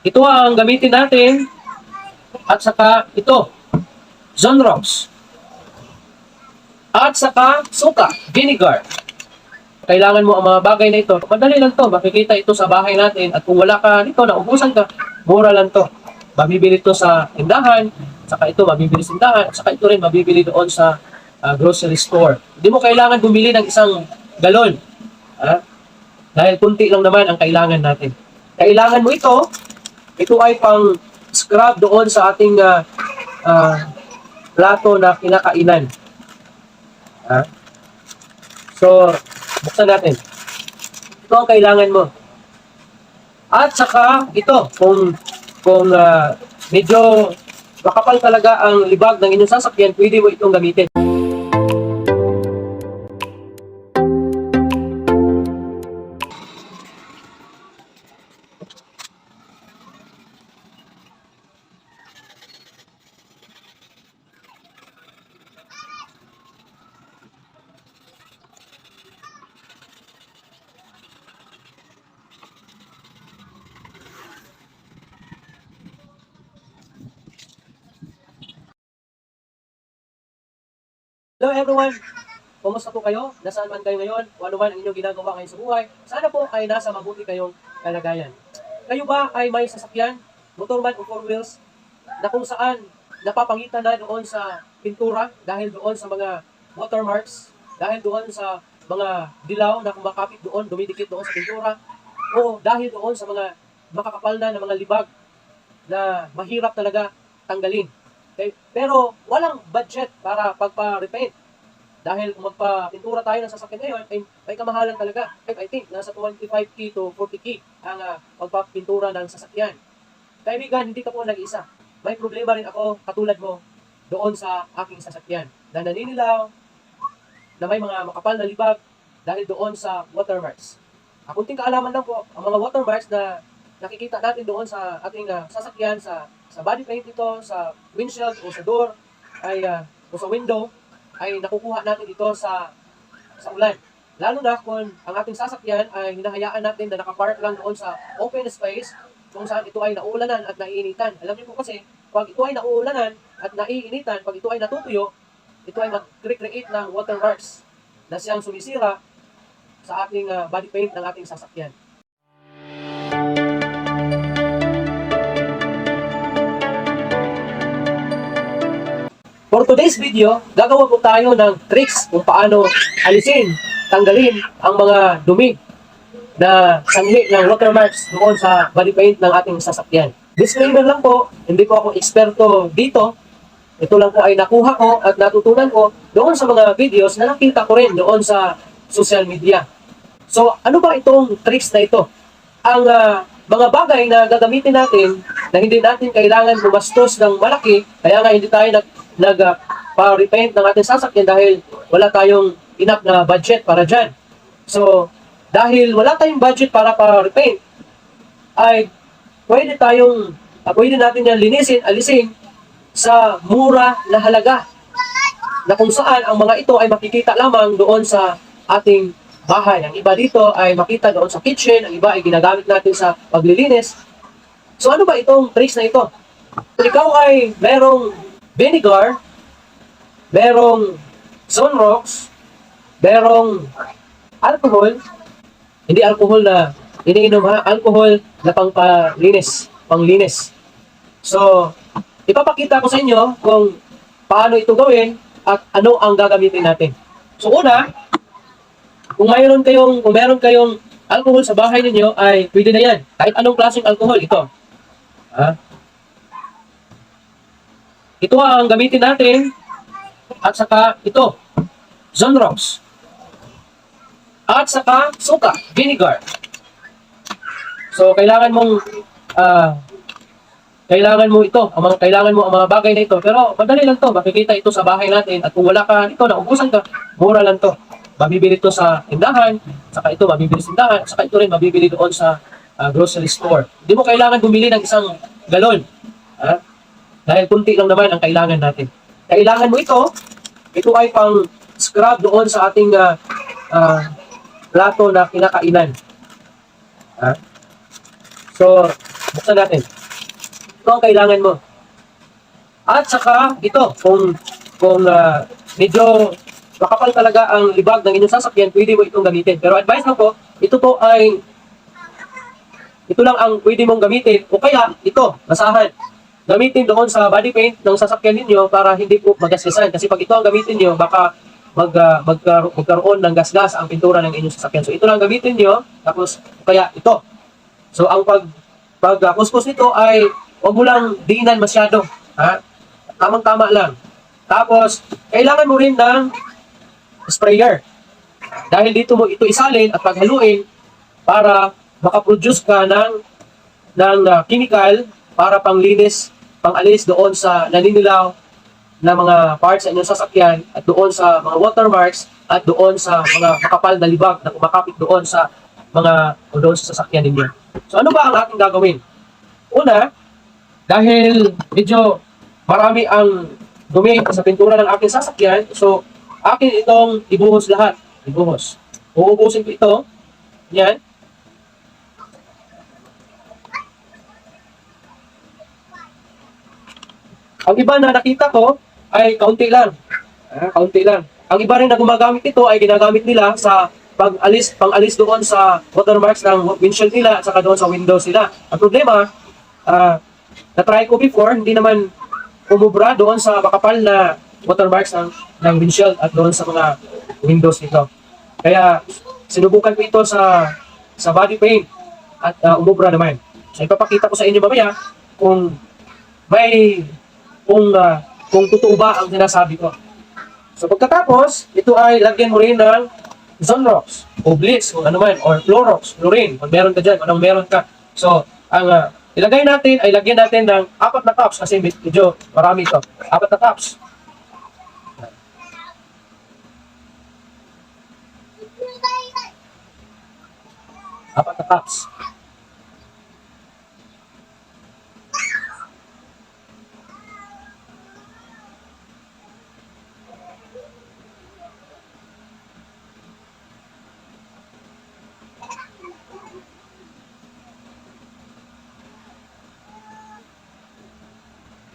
Ito ang gamitin natin at saka ito, Zonrox. At saka suka, vinegar. Kailangan mo ang mga bagay na ito. Madali lang to. Makikita ito sa bahay natin. At kung wala ka dito, naubusan ka, mura lang to. Mabibili ito sa tindahan, saka ito mabibili sa tindahan, saka ito rin mabibili doon sa grocery store. Hindi mo kailangan bumili ng isang galon. Ha? Dahil kunti lang naman ang kailangan natin. Kailangan mo ito. Ito ay pang scrub doon sa ating plato na kinakainan. Ha? So, buksan natin. Ito ang kailangan mo. At saka, ito, kung medyo makapal talaga ang libag ng inyong sasakyan, pwede mo itong gamitin. Hello everyone! Kumusta po kayo? Nasaan man kayo ngayon? O ano man ang inyong ginagawa ngayon sa buhay? Sana po ay nasa mabuti kayong kalagayan. Kayo ba ay may sasakyan, motor man o four wheels, na kung saan napapangitan na doon sa pintura dahil doon sa mga watermarks, dahil doon sa mga dilaw na kumakapit doon, dumidikit doon sa pintura, o dahil doon sa mga makakapal na ng mga libag na mahirap talaga tanggalin. Okay? Pero walang budget para pagpa-repaint. Dahil kung magpa-pintura tayo ng sasakyan ngayon, ay may kamahalan talaga. I think nasa 25k to 40k ang pagpapintura ng sasakyan. Kaibigan, hindi ka po nag-isa. May problema rin ako katulad mo doon sa aking sasakyan na naninilaw, na may mga makapal na libag dahil doon sa watermarks. Kunting kaalaman lang po, ang mga watermarks na nakikita natin doon sa ating sasakyan, sa body paint ito, sa windshield o sa door, ay, o sa window, ay nakukuha natin ito sa ulan. Lalo na kung ang ating sasakyan ay hinahayaan natin na nakapark lang doon sa open space kung saan ito ay nauulanan at naiinitan. Alam niyo po kasi, pag ito ay nauulanan at naiinitan, pag ito ay natutuyo, ito ay mag-create ng watermarks na siyang sumisira sa ating body paint ng ating sasakyan. For today's video, gagawa po tayo ng tricks kung paano alisin, tanggalin ang mga dumi na sanhi ng watermarks doon sa body paint ng ating sasakyan. Disclaimer lang po, hindi po ako eksperto dito. Ito lang po ay nakuha ko at natutunan ko doon sa mga videos na nakita ko rin doon sa social media. So, ano ba itong tricks na ito? Ang mga bagay na gagamitin natin na hindi natin kailangan gumastos ng malaki, kaya nga hindi tayo nag-repaint ng ating sasakyan dahil wala tayong enough na budget para dyan. So, dahil wala tayong budget para repaint, ay pwede natin yan linisin, alisin sa mura na halaga na kung saan ang mga ito ay makikita lamang doon sa ating bahay. Ang iba dito ay makita doon sa kitchen, ang iba ay ginagamit natin sa paglilinis. So ano ba itong tricks na ito? Kung ikaw ay merong vinegar, merong Zonrox, merong alcohol, hindi alcohol na iniinom ha, alcohol na panglinis. So, ipapakita ko sa inyo kung paano ito gawin at ano ang gagamitin natin. So una, kung meron kayong alcohol sa bahay ninyo, ay pwede na yan. Kahit anong klaseng alcohol, ito. Ha? Ito ang gamitin natin. At saka ito, Zonrox. At saka suka, vinegar. So, kailangan mo ito, kailangan mo ang mga bagay na ito. Pero madali lang to, makikita ito sa bahay natin. At kung wala ka dito, naubusan ka, mura lang to. Mabibili ito sa tindahan, saka ito mabibili sa tindahan, saka ito rin mabibili doon sa grocery store. Hindi mo kailangan bumili ng isang galon. Ha? Dahil kunti lang naman ang kailangan natin. Kailangan mo ito ay pang scrub doon sa ating plato na kinakainan. Ha? So, Buksan natin. Ito ang kailangan mo. At saka ito, kung medyo makapal talaga ang libag ng inyong sasakyan, pwede mo itong gamitin. Pero advice lang po, ito lang ang pwede mong gamitin. O kaya, ito, basahan. Gamitin doon sa body paint ng sasakyan ninyo para hindi po magasgasan. Kasi pag ito ang gamitin nyo, baka magkaroon ng gasgas ang pintura ng inyong sasakyan. So ito lang gamitin nyo, tapos kaya ito. So ang pagkuskus nito ay huwag mo lang diinan masyado. Ha? Tamang-tama lang. Tapos, kailangan mo rin ng sprayer. Dahil dito mo ito isalin at paghaluin para makaproduce ka ng chemical para panglinis, pangalis doon sa naninilaw na mga parts sa inyong sasakyan at doon sa mga watermarks at doon sa mga makapal na libag na kumakapit doon sa doon sa sasakyan ninyo. So ano ba ang ating gagawin? Una, dahil medyo marami ang dumi sa pintura ng aking sasakyan, so akin itong ibuhos lahat. Ibuhos. Uubusin ko ito. Yan. Ang iba na nakita ko ay kaunti lang. Kaunti lang. Ang iba rin na gumagamit ito ay ginagamit nila sa pang-alis doon sa watermarks ng windshield nila at saka doon sa windows nila. Ang problema, na-try ko before, hindi naman umubra doon sa makapal na watermarks ng windshield at doon sa mga windows nito. Kaya sinubukan ko ito sa body paint at umubra naman. So ipapakita ko sa inyo mamaya kung kung totoo ba ang sinasabi ko. So pagkatapos, ito ay lagyan mo rin ng Zonrox o Blitz kung ano man, or Clorox, Chlorine, kung meron ka dyan, kung anong meron ka. So, ang ilagay natin ay lagyan natin ng 4 na cups kasi medyo marami ito. 4 na cups. 4 na cups.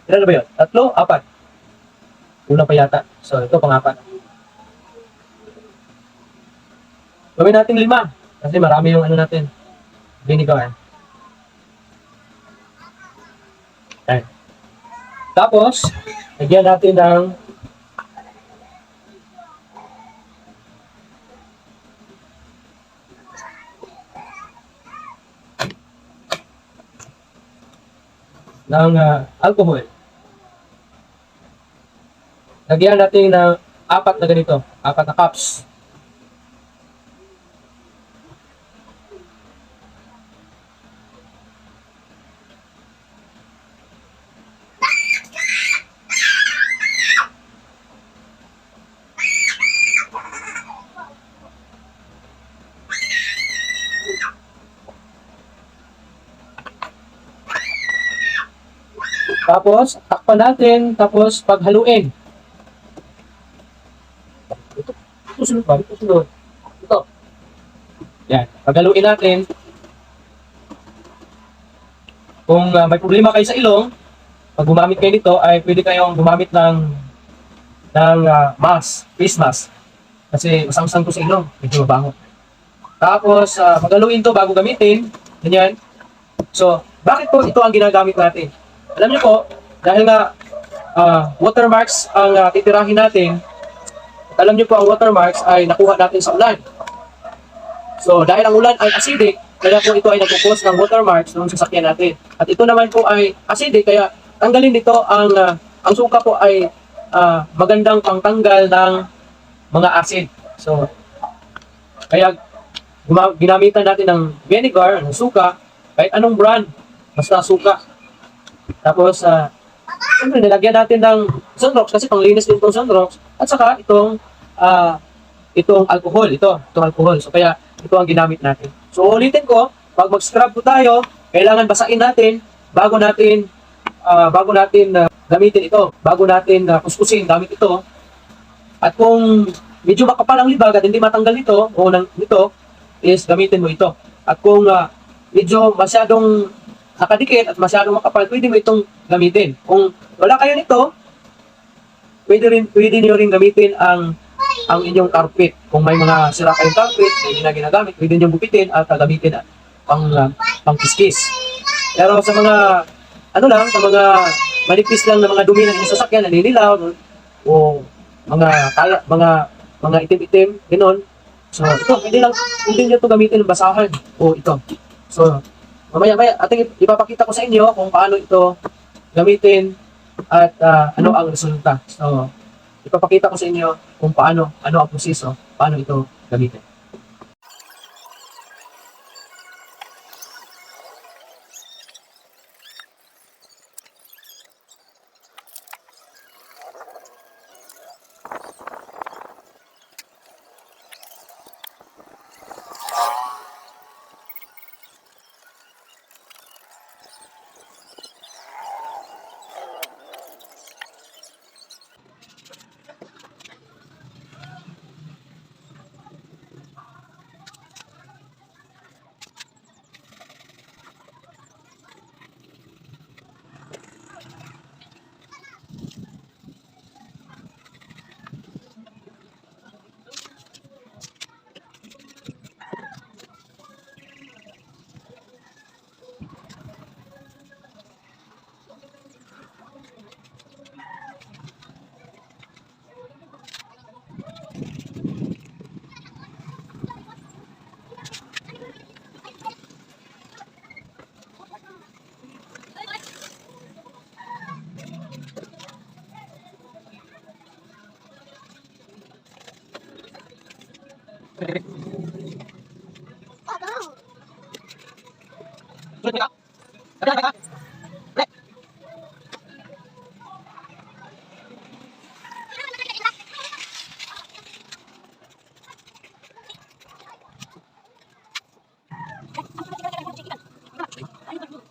Ilan na ba yun? 3? 4? Una pa yata. So, ito pang-4. Gawin natin 5. Kasi marami yung ano natin. Vinegar. Ayan. Tapos, lagyan natin ng alcohol. Lagyan natin ng 4 na ganito. 4 na cups. Tapos, takpan natin. Tapos, paghaluin. Ito sunod ba? Ito sunod. Ito. Yan. Paghaluin natin. Kung may problema kayo sa ilong, pag gumamit kayo nito, ay pwede kayong gumamit ng mask, face mask. Kasi masang-sang ko sa ilong. Medyo mabango. Tapos, paghaluin to bago gamitin. Ganyan. So, bakit po ito ang ginagamit natin? Alam niyo po, dahil nga watermarks ang titirahin natin, alam niyo po ang watermarks ay nakuha natin sa ulan. So, dahil ang ulan ay acidic, kaya po ito ay nagpo-cause ng watermarks noong sasakyan natin. At ito naman po ay acidic, kaya tanggalin dito ang suka po ay magandang pangtanggal ng mga acid. So, kaya ginamitan natin ng vinegar, ng suka, kahit anong brand, basta suka. Tapos, siyempre, nilagyan natin ng Zonrox kasi panglinis din itong Zonrox. At saka, itong alcohol. Itong alcohol. So, kaya, ito ang ginamit natin. So, ulitin ko, pag mag-scrub po tayo, kailangan basain natin bago natin gamitin ito. Bago natin kuskusin gamit ito. At kung medyo makapal ang libag at hindi matanggal nito, is gamitin mo ito. At kung medyo masyadong nakadikit at masyadong makapal, pwede mo itong gamitin. Kung wala kayo nito, pwede niyo rin gamitin ang inyong carpet. Kung may mga sira kayong carpet na hindi na ginagamit, pwede niyo gupitin at gamitin pang kiskis. Pero sa mga sa mga manipis lang na mga dumi ng inyong sasakyan, naninilaw, o mga itim-itim, ganoon. So, ito, hindi niyo ito gamitin ng basahan. O, ito. So, mamaya ating ipapakita ko sa inyo kung paano ito gamitin at ano ang resulta. So, ipapakita ko sa inyo kung ano ang proseso, paano ito gamitin.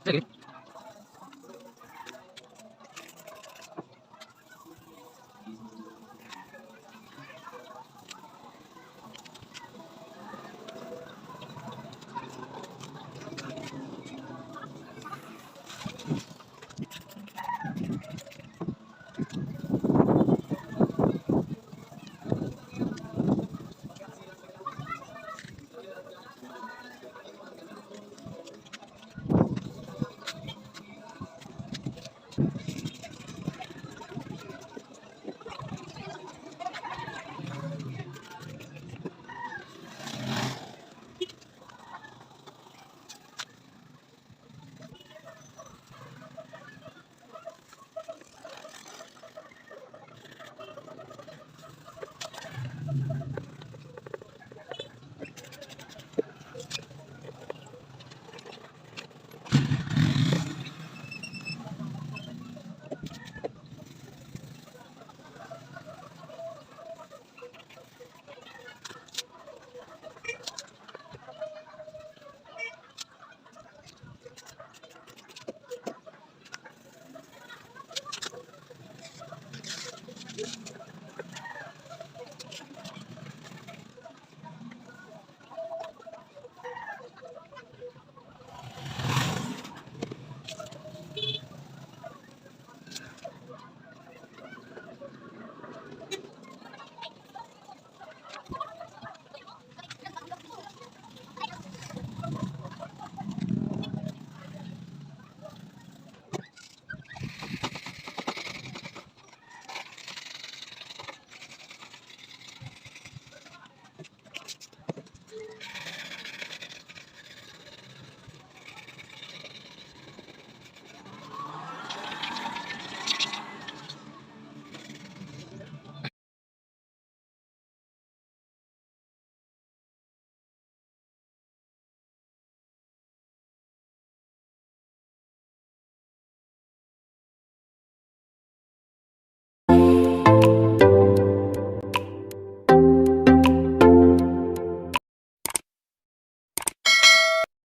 Sige.